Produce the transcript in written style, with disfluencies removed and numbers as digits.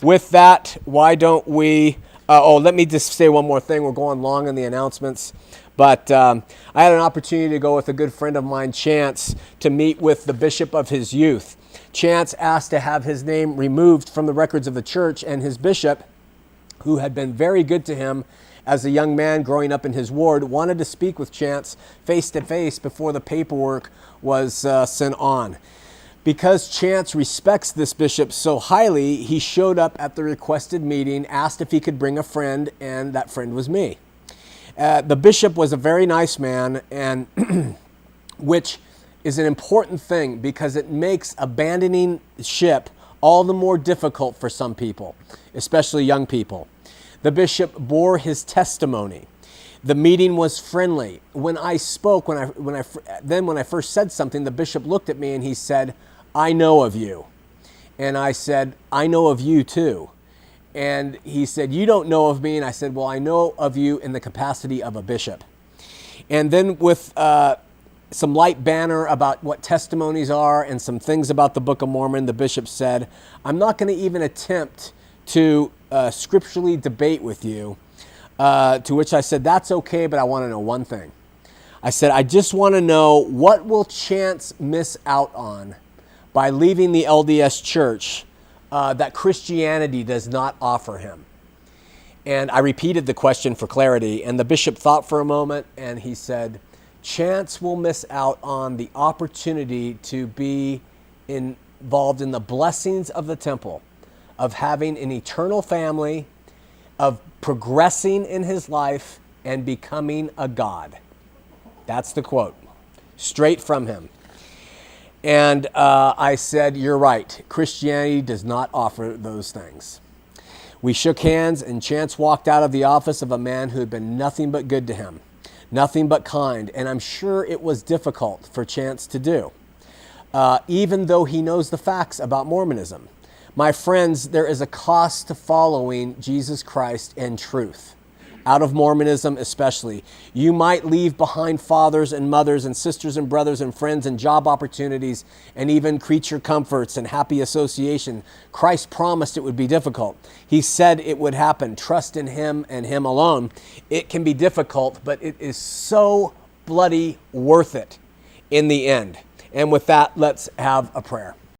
with that, why don't we... let me just say one more thing. We're going long in the announcements. But I had an opportunity to go with a good friend of mine, Chance, to meet with the bishop of his youth. Chance asked to have his name removed from the records of the church, and his bishop, who had been very good to him as a young man growing up in his ward, wanted to speak with Chance face to face before the paperwork was sent on. Because Chance respects this bishop so highly, he showed up at the requested meeting, asked if he could bring a friend, and that friend was me. The bishop was a very nice man, and which is an important thing because it makes abandoning ship all the more difficult for some people, especially young people. The bishop bore his testimony. The meeting was friendly. When I spoke, when I first said something, the bishop looked at me and he said, "I know of you." And I said, "I know of you too." And he said, "You don't know of me." And I said, "Well, I know of you in the capacity of a bishop." And then with some light banter about what testimonies are and some things about the Book of Mormon, the bishop said, "I'm not going to even attempt to scripturally debate with you." To which I said, "That's okay, but I want to know one thing." I said, "I just want to know, what will Chance miss out on by leaving the LDS Church that Christianity does not offer him?" And I repeated the question for clarity, and the bishop thought for a moment, and he said, "Chance will miss out on the opportunity to be involved in the blessings of the temple, of having an eternal family, of progressing in his life, and becoming a god." That's the quote, straight from him. And I said, "You're right. Christianity does not offer those things." We shook hands, and Chance walked out of the office of a man who had been nothing but good to him, nothing but kind, and I'm sure it was difficult for Chance to do, even though he knows the facts about Mormonism. My friends, there is a cost to following Jesus Christ and truth. Out of Mormonism especially. You might leave behind fathers and mothers and sisters and brothers and friends and job opportunities and even creature comforts and happy association. Christ promised it would be difficult. He said it would happen. Trust in him and him alone. It can be difficult, but it is so bloody worth it in the end. And with that, let's have a prayer.